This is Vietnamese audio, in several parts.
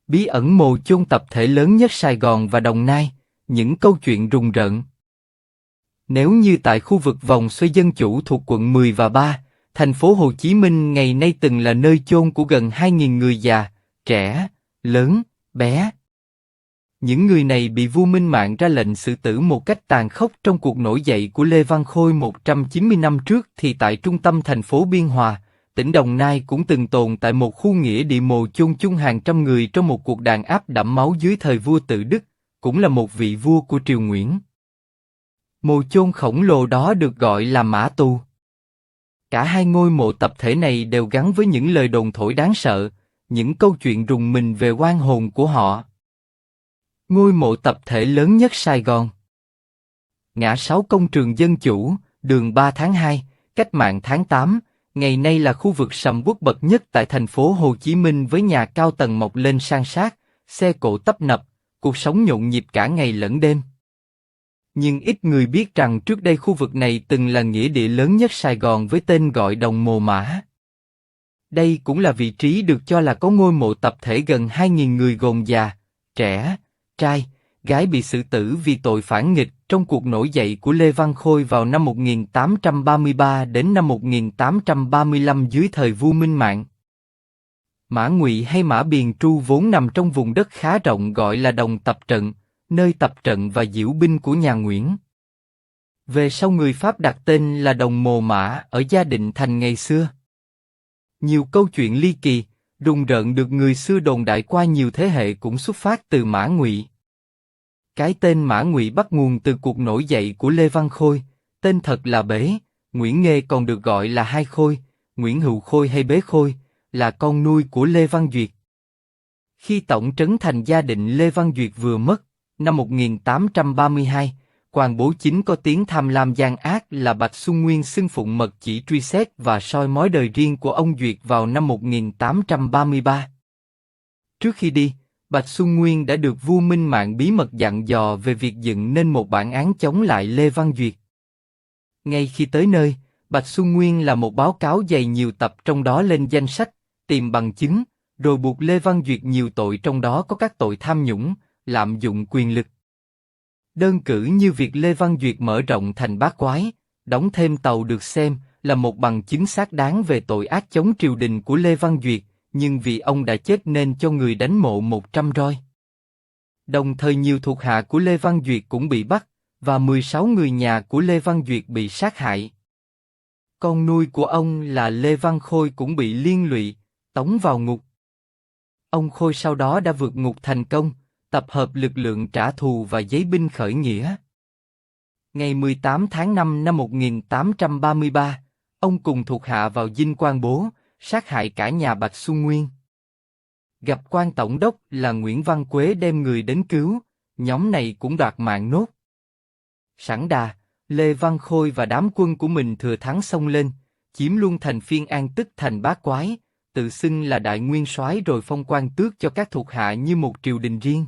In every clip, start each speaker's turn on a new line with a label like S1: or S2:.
S1: Bí ẩn mồ chôn tập thể lớn nhất Sài Gòn và Đồng Nai, những câu chuyện rùng rợn. Nếu như tại khu vực vòng xoay dân chủ thuộc quận 10 và 3, thành phố Hồ Chí Minh ngày nay từng là nơi chôn của gần 2.000 người già, trẻ, lớn, bé. Những người này bị vua Minh Mạng ra lệnh xử tử một cách tàn khốc trong cuộc nổi dậy của Lê Văn Khôi 190 năm trước thì tại trung tâm thành phố Biên Hòa, tỉnh Đồng Nai cũng từng tồn tại một khu nghĩa địa mồ chôn chung hàng trăm người trong một cuộc đàn áp đẫm máu dưới thời vua Tự Đức, cũng là một vị vua của triều Nguyễn. Mồ chôn khổng lồ đó được gọi là mã tù. Cả hai ngôi mộ tập thể này đều gắn với những lời đồn thổi đáng sợ, những câu chuyện rùng mình về oan hồn của họ. Ngôi mộ tập thể lớn nhất Sài Gòn. Ngã 6 Công trường Dân Chủ, đường 3 tháng 2, Cách mạng tháng 8, ngày nay là khu vực sầm uất bậc nhất tại thành phố Hồ Chí Minh với nhà cao tầng mọc lên san sát, xe cộ tấp nập, cuộc sống nhộn nhịp cả ngày lẫn đêm. Nhưng ít người biết rằng trước đây khu vực này từng là nghĩa địa lớn nhất Sài Gòn với tên gọi Đồng Mồ Mã. Đây cũng là vị trí được cho là có ngôi mộ tập thể gần 2.000 người gồm già, trẻ, trai, gái bị xử tử vì tội phản nghịch trong cuộc nổi dậy của Lê Văn Khôi vào năm 1833 đến năm 1835 dưới thời vua Minh Mạng. Mã Ngụy hay Mã Biền Tru vốn nằm trong vùng đất khá rộng gọi là Đồng Tập Trận, nơi tập trận và diễu binh của nhà Nguyễn. Về sau người Pháp đặt tên là Đồng Mồ Mã ở Gia Định Thành ngày xưa. Nhiều câu chuyện ly kỳ, rùng rợn được người xưa đồn đại qua nhiều thế hệ cũng xuất phát từ Mã Ngụy. Cái tên Mã Ngụy bắt nguồn từ cuộc nổi dậy của Lê Văn Khôi, tên thật là Bế, Nguyễn Nghê còn được gọi là Hai Khôi, Nguyễn Hữu Khôi hay Bế Khôi, là con nuôi của Lê Văn Duyệt. Khi tổng trấn thành Gia Định Lê Văn Duyệt vừa mất, năm 1832, quan bố chính có tiếng tham lam gian ác là Bạch Xuân Nguyên xưng phụng mật chỉ truy xét và soi mói đời riêng của ông Duyệt vào năm 1833. Trước khi đi, Bạch Xuân Nguyên đã được vua Minh Mạng bí mật dặn dò về việc dựng nên một bản án chống lại Lê Văn Duyệt. Ngay khi tới nơi, Bạch Xuân Nguyên là một báo cáo dày nhiều tập trong đó lên danh sách, tìm bằng chứng, rồi buộc Lê Văn Duyệt nhiều tội trong đó có các tội tham nhũng, lạm dụng quyền lực. Đơn cử như việc Lê Văn Duyệt mở rộng thành Bát Quái, đóng thêm tàu được xem là một bằng chứng xác đáng về tội ác chống triều đình của Lê Văn Duyệt, nhưng vì ông đã chết nên cho người đánh mộ 100 roi. Đồng thời nhiều thuộc hạ của Lê Văn Duyệt cũng bị bắt, và 16 người nhà của Lê Văn Duyệt bị sát hại. Con nuôi của ông là Lê Văn Khôi cũng bị liên lụy, tống vào ngục. Ông Khôi sau đó đã vượt ngục thành công, tập hợp lực lượng trả thù và giấy binh khởi nghĩa. Ngày 18 tháng 5 năm 1833, ông cùng thuộc hạ vào dinh Quan Bố, sát hại cả nhà Bạch Xuân Nguyên. Gặp quan tổng đốc là Nguyễn Văn Quế đem người đến cứu, nhóm này cũng đoạt mạng nốt. Sẵn đà, Lê Văn Khôi và đám quân của mình thừa thắng xông lên, chiếm luôn thành Phiên An tức thành Bát Quái, tự xưng là đại nguyên soái rồi phong quan tước cho các thuộc hạ như một triều đình riêng.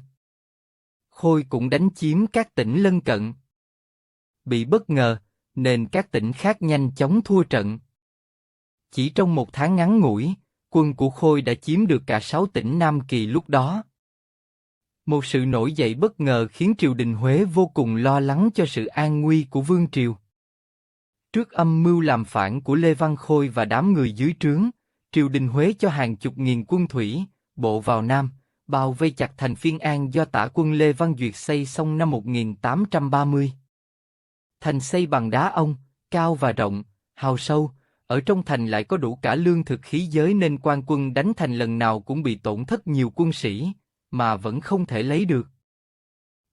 S1: Khôi cũng đánh chiếm các tỉnh lân cận. Bị bất ngờ, nên các tỉnh khác nhanh chóng thua trận. Chỉ trong một tháng ngắn ngủi, quân của Khôi đã chiếm được cả 6 tỉnh Nam Kỳ lúc đó. Một sự nổi dậy bất ngờ khiến triều đình Huế vô cùng lo lắng cho sự an nguy của vương triều. Trước âm mưu làm phản của Lê Văn Khôi và đám người dưới trướng, triều đình Huế cho hàng chục nghìn quân thủy, bộ vào Nam, bao vây chặt thành Phiên An do tả quân Lê Văn Duyệt xây xong năm 1830. Thành xây bằng đá ông, cao và rộng, hào sâu, ở trong thành lại có đủ cả lương thực khí giới nên quan quân đánh thành lần nào cũng bị tổn thất nhiều quân sĩ, mà vẫn không thể lấy được.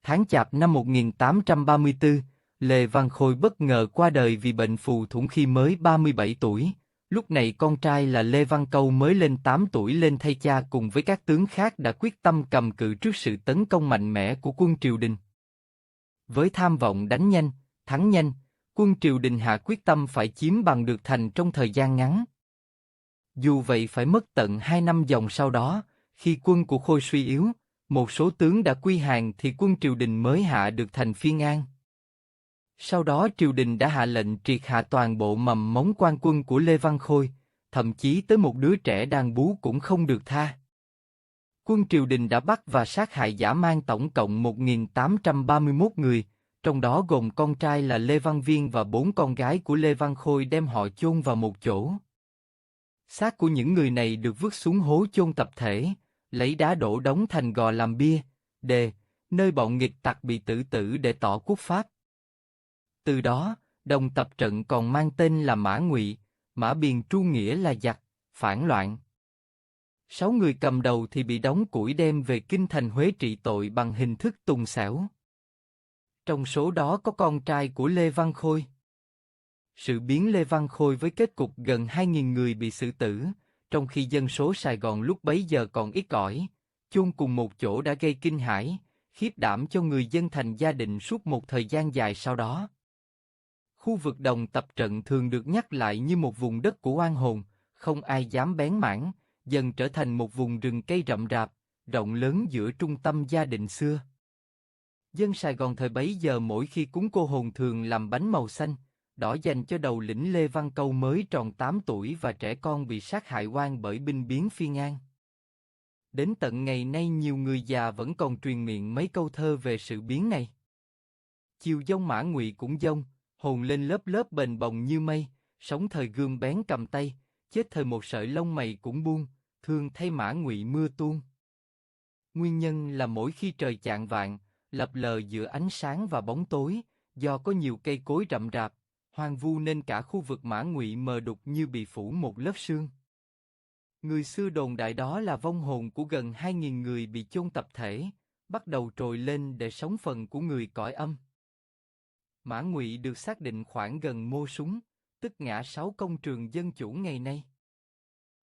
S1: Tháng Chạp năm 1834, Lê Văn Khôi bất ngờ qua đời vì bệnh phù thủng khi mới 37 tuổi. Lúc này con trai là Lê Văn Câu mới lên 8 tuổi lên thay cha cùng với các tướng khác đã quyết tâm cầm cự trước sự tấn công mạnh mẽ của quân triều đình. Với tham vọng đánh nhanh, thắng nhanh, quân triều đình hạ quyết tâm phải chiếm bằng được thành trong thời gian ngắn. Dù vậy phải mất tận 2 năm dòng sau đó, khi quân của Khôi suy yếu, một số tướng đã quy hàng thì quân triều đình mới hạ được thành Phiên An. Sau đó triều đình đã hạ lệnh triệt hạ toàn bộ mầm mống quan quân của Lê Văn Khôi, thậm chí tới một đứa trẻ đang bú cũng không được tha. Quân triều đình đã bắt và sát hại dã man tổng cộng 1.831 người, trong đó gồm con trai là Lê Văn Viên và 4 con gái của Lê Văn Khôi đem họ chôn vào một chỗ. Xác của những người này được vứt xuống hố chôn tập thể, lấy đá đổ đóng thành gò làm bia, đề, nơi bọn nghịch tặc bị tự tử để tỏ quốc pháp. Từ đó, đồng tập trận còn mang tên là Mã Ngụy, Mã Biền tru nghĩa là giặc, phản loạn. 6 người cầm đầu thì bị đóng củi đem về kinh thành Huế trị tội bằng hình thức tùng xẻo. Trong số đó có con trai của Lê Văn Khôi. Sự biến Lê Văn Khôi với kết cục gần 2.000 người bị xử tử, trong khi dân số Sài Gòn lúc bấy giờ còn ít ỏi, chôn cùng một chỗ đã gây kinh hãi, khiếp đảm cho người dân thành Gia Định suốt một thời gian dài sau đó. Khu vực đồng tập trận thường được nhắc lại như một vùng đất của oan hồn, không ai dám bén mảng, dần trở thành một vùng rừng cây rậm rạp, rộng lớn giữa trung tâm Gia Định xưa. Dân Sài Gòn thời bấy giờ mỗi khi cúng cô hồn thường làm bánh màu xanh, đỏ dành cho đầu lĩnh Lê Văn Câu mới tròn 8 tuổi và trẻ con bị sát hại oan bởi binh biến Phiên An. Đến tận ngày nay nhiều người già vẫn còn truyền miệng mấy câu thơ về sự biến này. Chiều dông Mã Ngụy cũng dông, hồn lên lớp lớp bềnh bồng như mây, sống thời gươm bén cầm tay, chết thời một sợi lông mày cũng buông, thương thay Mã Ngụy mưa tuôn. Nguyên nhân là mỗi khi trời chạng vạng, lập lờ giữa ánh sáng và bóng tối, do có nhiều cây cối rậm rạp, hoang vu nên cả khu vực Mã Ngụy mờ đục như bị phủ một lớp sương. Người xưa đồn đại đó là vong hồn của gần 2.000 người bị chôn tập thể, bắt đầu trồi lên để sống phần của người cõi âm. Mã Ngụy được xác định khoảng gần Mô Súng, tức ngã 6 công trường dân chủ ngày nay.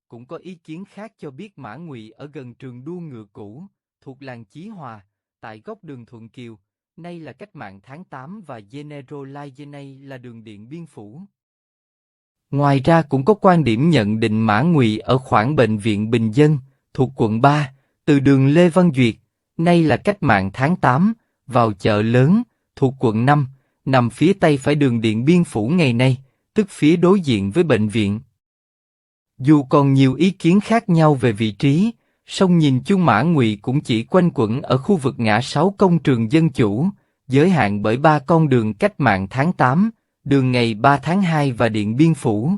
S1: Cũng có ý kiến khác cho biết Mã Ngụy ở gần trường đua ngựa cũ, thuộc làng Chí Hòa, tại góc đường Thuận Kiều, nay là Cách mạng tháng 8 và General nay là đường Điện Biên Phủ. Ngoài ra cũng có quan điểm nhận định Mã Ngụy ở khoảng Bệnh viện Bình Dân, thuộc quận 3, từ đường Lê Văn Duyệt, nay là Cách mạng tháng 8, vào chợ lớn, thuộc quận 5, nằm phía tây phải đường Điện Biên Phủ ngày nay, tức phía đối diện với bệnh viện. Dù còn nhiều ý kiến khác nhau về vị trí, song nhìn chung Mã Ngụy cũng chỉ quanh quẩn ở khu vực ngã 6 công trường dân chủ, giới hạn bởi 3 con đường Cách mạng tháng 8, đường ngày 3 tháng 2 và Điện Biên Phủ.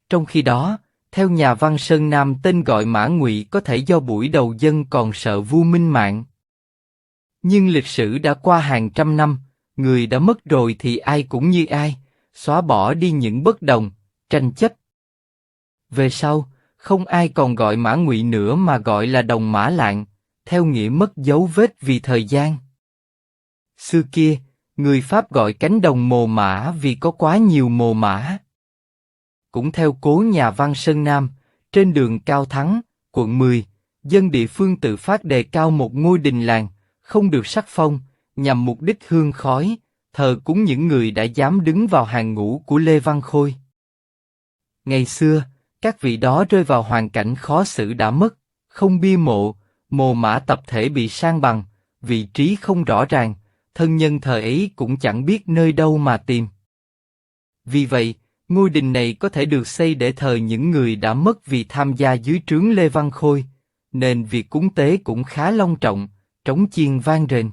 S1: Trong khi đó, theo nhà văn Sơn Nam tên gọi Mã Ngụy có thể do buổi đầu dân còn sợ vua Minh Mạng. Nhưng lịch sử đã qua hàng trăm năm, người đã mất rồi thì ai cũng như ai, xóa bỏ đi những bất đồng, tranh chấp. Về sau, không ai còn gọi Mã Ngụy nữa mà gọi là Đồng Mã Lạng, theo nghĩa mất dấu vết vì thời gian. Xưa kia, người Pháp gọi cánh đồng Mồ Mã vì có quá nhiều mồ mã. Cũng theo cố nhà văn Sơn Nam, trên đường Cao Thắng, quận 10, dân địa phương tự phát đề cao một ngôi đình làng, không được sắc phong, nhằm mục đích hương khói, thờ cúng những người đã dám đứng vào hàng ngũ của Lê Văn Khôi. Ngày xưa, các vị đó rơi vào hoàn cảnh khó xử đã mất, không bia mộ, mồ mã tập thể bị san bằng, vị trí không rõ ràng, thân nhân thời ấy cũng chẳng biết nơi đâu mà tìm. Vì vậy, ngôi đình này có thể được xây để thờ những người đã mất vì tham gia dưới trướng Lê Văn Khôi, nên việc cúng tế cũng khá long trọng, trống chiên vang rền.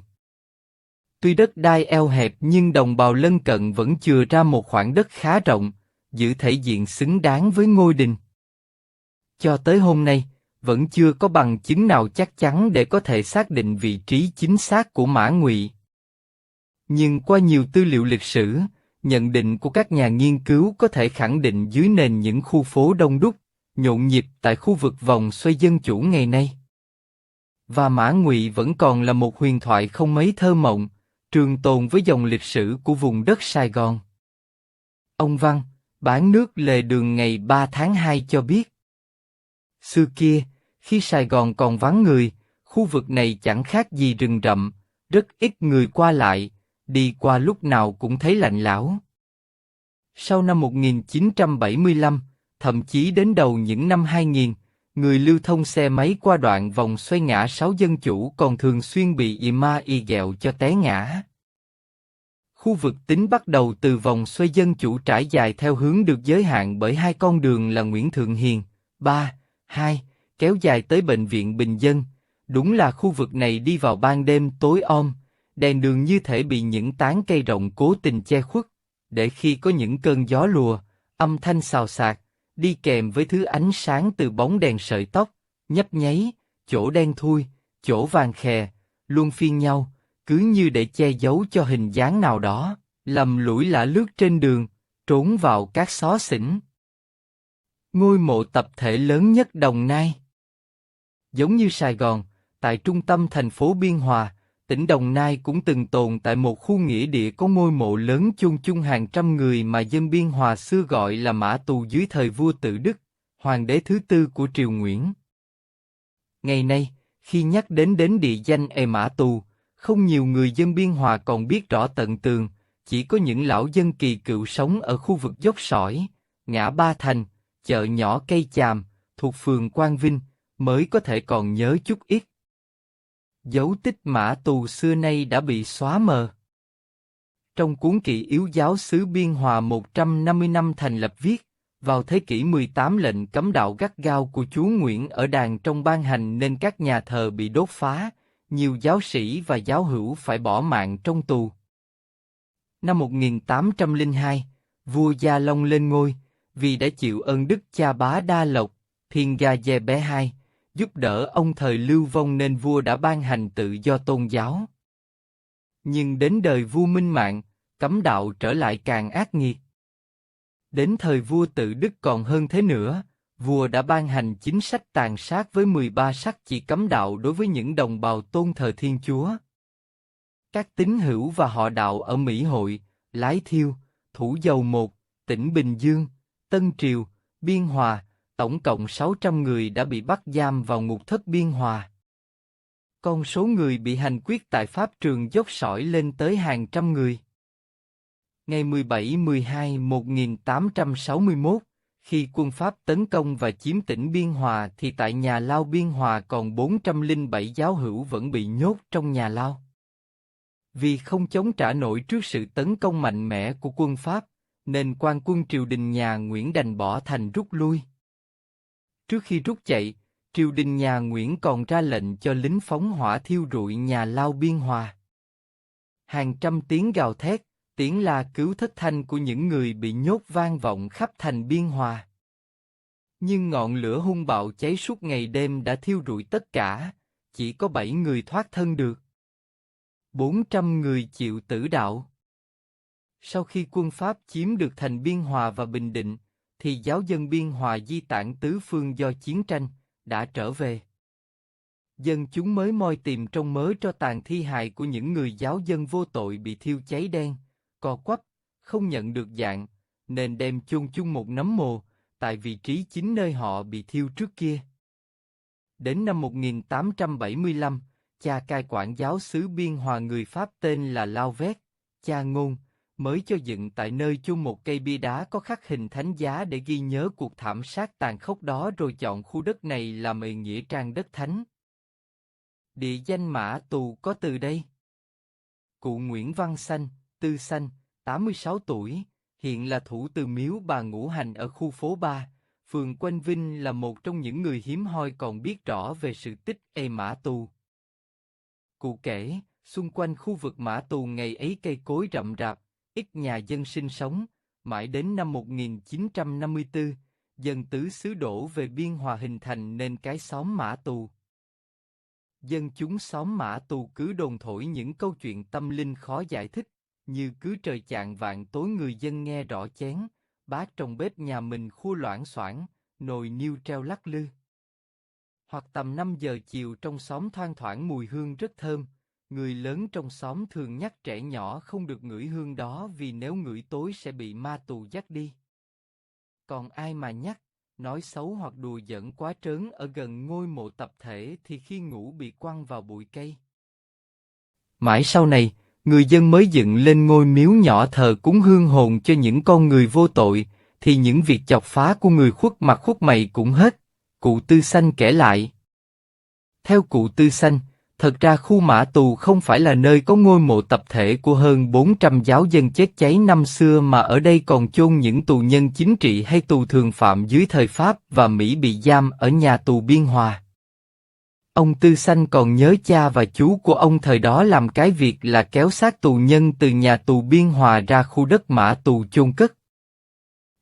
S1: Tuy đất đai eo hẹp nhưng đồng bào lân cận vẫn chừa ra một khoảng đất khá rộng, giữ thể diện xứng đáng với ngôi đình. Cho tới hôm nay, vẫn chưa có bằng chứng nào chắc chắn để có thể xác định vị trí chính xác của Mã Ngụy. Nhưng qua nhiều tư liệu lịch sử, nhận định của các nhà nghiên cứu có thể khẳng định dưới nền những khu phố đông đúc, nhộn nhịp tại khu vực vòng xoay dân chủ ngày nay. Và Mã Ngụy vẫn còn là một huyền thoại không mấy thơ mộng, trường tồn với dòng lịch sử của vùng đất Sài Gòn. Ông Văn, bán nước lề đường ngày 3 tháng 2 cho biết. Xưa kia, khi Sài Gòn còn vắng người, khu vực này chẳng khác gì rừng rậm, rất ít người qua lại, đi qua lúc nào cũng thấy lạnh lẽo. Sau năm 1975, thậm chí đến đầu những năm 2000, người lưu thông xe máy qua đoạn vòng xoay ngã 6 dân chủ còn thường xuyên bị ì ghẹo cho té ngã. Khu vực tính bắt đầu từ vòng xoay dân chủ trải dài theo hướng được giới hạn bởi hai con đường là Nguyễn Thượng Hiền, 3, 2, kéo dài tới bệnh viện Bình Dân. Đúng là khu vực này đi vào ban đêm tối om, đèn đường như thể bị những tán cây rộng cố tình che khuất, để khi có những cơn gió lùa, âm thanh xào xạc, đi kèm với thứ ánh sáng từ bóng đèn sợi tóc, nhấp nháy, chỗ đen thui, chỗ vàng khè, luân phiên nhau, cứ như để che giấu cho hình dáng nào đó, lầm lũi lả lướt trên đường, trốn vào các xó xỉnh. Ngôi mộ tập thể lớn nhất Đồng Nai. Giống như Sài Gòn, tại trung tâm thành phố Biên Hòa, tỉnh Đồng Nai cũng từng tồn tại một khu nghĩa địa có ngôi mộ lớn chôn chung hàng trăm người mà dân Biên Hòa xưa gọi là mã tù dưới thời vua Tự Đức, hoàng đế thứ tư của triều Nguyễn. Ngày nay, khi nhắc đến địa danh Mã Tù, không nhiều người dân Biên Hòa còn biết rõ tận tường, chỉ có những lão dân kỳ cựu sống ở khu vực dốc sỏi, ngã Ba Thành, chợ nhỏ Cây Chàm, thuộc phường Quang Vinh, mới có thể còn nhớ chút ít. Dấu tích Mã Tù xưa nay đã bị xóa mờ. Trong cuốn Kỷ Yếu Giáo xứ Biên Hòa 150 năm thành lập viết, vào thế kỷ 18 lệnh cấm đạo gắt gao của chúa Nguyễn ở Đàn trong ban hành nên các nhà thờ bị đốt phá, nhiều giáo sĩ và giáo hữu phải bỏ mạng trong tù. Năm 1802, vua Gia Long lên ngôi, vì đã chịu ơn đức cha Bá Đa Lộc, Thiên Ga Dê Bé II, giúp đỡ ông thời Lưu Vong nên vua đã ban hành tự do tôn giáo. Nhưng đến đời vua Minh Mạng, cấm đạo trở lại càng ác nghiệt. Đến thời vua Tự Đức còn hơn thế nữa, vua đã ban hành chính sách tàn sát với 13 sắc chỉ cấm đạo đối với những đồng bào tôn thờ Thiên Chúa. Các tín hữu và họ đạo ở Mỹ Hội, Lái Thiêu, Thủ Dầu Một, tỉnh Bình Dương, Tân Triều, Biên Hòa, tổng cộng 600 người đã bị bắt giam vào ngục thất Biên Hòa. Con số người bị hành quyết tại pháp trường dốc sỏi lên tới hàng trăm người. Ngày 17-12-1861, khi quân Pháp tấn công và chiếm tỉnh Biên Hòa thì tại nhà lao Biên Hòa còn 407 giáo hữu vẫn bị nhốt trong nhà lao. Vì không chống trả nổi trước sự tấn công mạnh mẽ của quân Pháp, nên quan quân triều đình nhà Nguyễn đành bỏ thành rút lui. Trước khi rút chạy, triều đình nhà Nguyễn còn ra lệnh cho lính phóng hỏa thiêu rụi nhà lao Biên Hòa. Hàng trăm tiếng gào thét, tiếng la cứu thất thanh của những người bị nhốt vang vọng khắp thành Biên Hòa. Nhưng ngọn lửa hung bạo cháy suốt ngày đêm đã thiêu rụi tất cả, chỉ có 7 người thoát thân được. 400 người chịu tử đạo. Sau khi quân Pháp chiếm được thành Biên Hòa và Bình Định, thì giáo dân Biên Hòa di tản tứ phương do chiến tranh, đã trở về. Dân chúng mới moi tìm trong mớ tro tàn thi hài của những người giáo dân vô tội bị thiêu cháy đen, co quắp, không nhận được dạng, nên đem chôn chung một nấm mồ, tại vị trí chính nơi họ bị thiêu trước kia. Đến năm 1875, cha cai quản giáo xứ Biên Hòa người Pháp tên là Lao Vét, cha Ngôn, mới cho dựng tại nơi chôn một cây bia đá có khắc hình thánh giá để ghi nhớ cuộc thảm sát tàn khốc đó, rồi chọn khu đất này làm nghĩa trang đất thánh. Địa danh Mã Tù có từ đây. Cụ Nguyễn Văn Sanh, Tư Sanh, 86 tuổi, hiện là thủ từ miếu bà Ngũ Hành ở khu phố 3, phường Quanh Vinh, là một trong những người hiếm hoi còn biết rõ về sự tích Mã Tù. Cụ kể, xung quanh khu vực Mã Tù ngày ấy cây cối rậm rạp, ít nhà dân sinh sống, mãi đến năm 1954, dân tứ xứ đổ về Biên Hòa hình thành nên cái xóm Mã Tù. Dân chúng xóm Mã Tù cứ đồn thổi những câu chuyện tâm linh khó giải thích, như cứ trời chạng vạng tối người dân nghe rõ chén, bát trong bếp nhà mình khua loảng xoảng, nồi niêu treo lắc lư. Hoặc tầm 5 giờ chiều trong xóm thoang thoảng mùi hương rất thơm, người lớn trong xóm thường nhắc trẻ nhỏ không được ngửi hương đó vì nếu ngửi tối sẽ bị ma tù dắt đi. Còn ai mà nhắc, nói xấu hoặc đùa giỡn quá trớn ở gần ngôi mộ tập thể thì khi ngủ bị quăng vào bụi cây. Mãi sau này, người dân mới dựng lên ngôi miếu nhỏ thờ cúng hương hồn cho những con người vô tội, thì những việc chọc phá của người khuất mặt khuất mày cũng hết, cụ Tư Sanh kể lại. Theo cụ Tư Sanh, Thật ra khu mã tù không phải là nơi có ngôi mộ tập thể của hơn 400 giáo dân chết cháy năm xưa mà ở đây còn chôn những tù nhân chính trị hay tù thường phạm dưới thời Pháp và Mỹ bị giam ở nhà tù Biên Hòa. Ông Tư Sanh còn nhớ cha và chú của ông thời đó làm cái việc là kéo xác tù nhân từ nhà tù Biên Hòa ra khu đất mã tù chôn cất.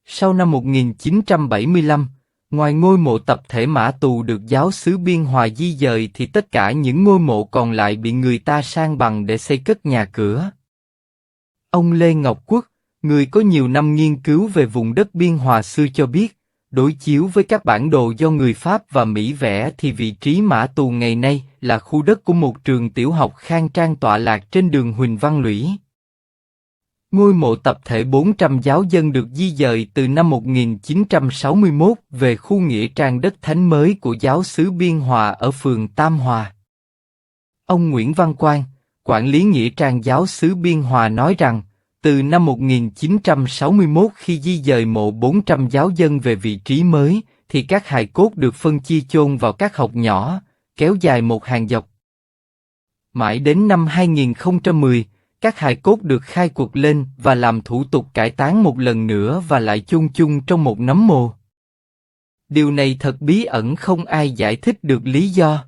S1: Sau năm 1975, ngoài ngôi mộ tập thể mã tù được giáo xứ Biên Hòa di dời thì tất cả những ngôi mộ còn lại bị người ta san bằng để xây cất nhà cửa. Ông Lê Ngọc Quốc, người có nhiều năm nghiên cứu về vùng đất Biên Hòa xưa cho biết, đối chiếu với các bản đồ do người Pháp và Mỹ vẽ thì vị trí mã tù ngày nay là khu đất của một trường tiểu học khang trang tọa lạc trên đường Huỳnh Văn Lũy. Ngôi mộ tập thể 400 giáo dân được di dời từ năm 1961 về khu nghĩa trang đất thánh mới của giáo xứ Biên Hòa ở phường Tam Hòa. Ông Nguyễn Văn Quang, quản lý nghĩa trang giáo xứ Biên Hòa nói rằng, từ năm 1961 khi di dời mộ 400 giáo dân về vị trí mới, thì các hài cốt được phân chia chôn vào các hộc nhỏ, kéo dài một hàng dọc. Mãi đến năm 2010, các hài cốt được khai quật lên và làm thủ tục cải táng một lần nữa và lại chôn chung trong một nấm mồ. Điều này thật bí ẩn, không ai giải thích được lý do.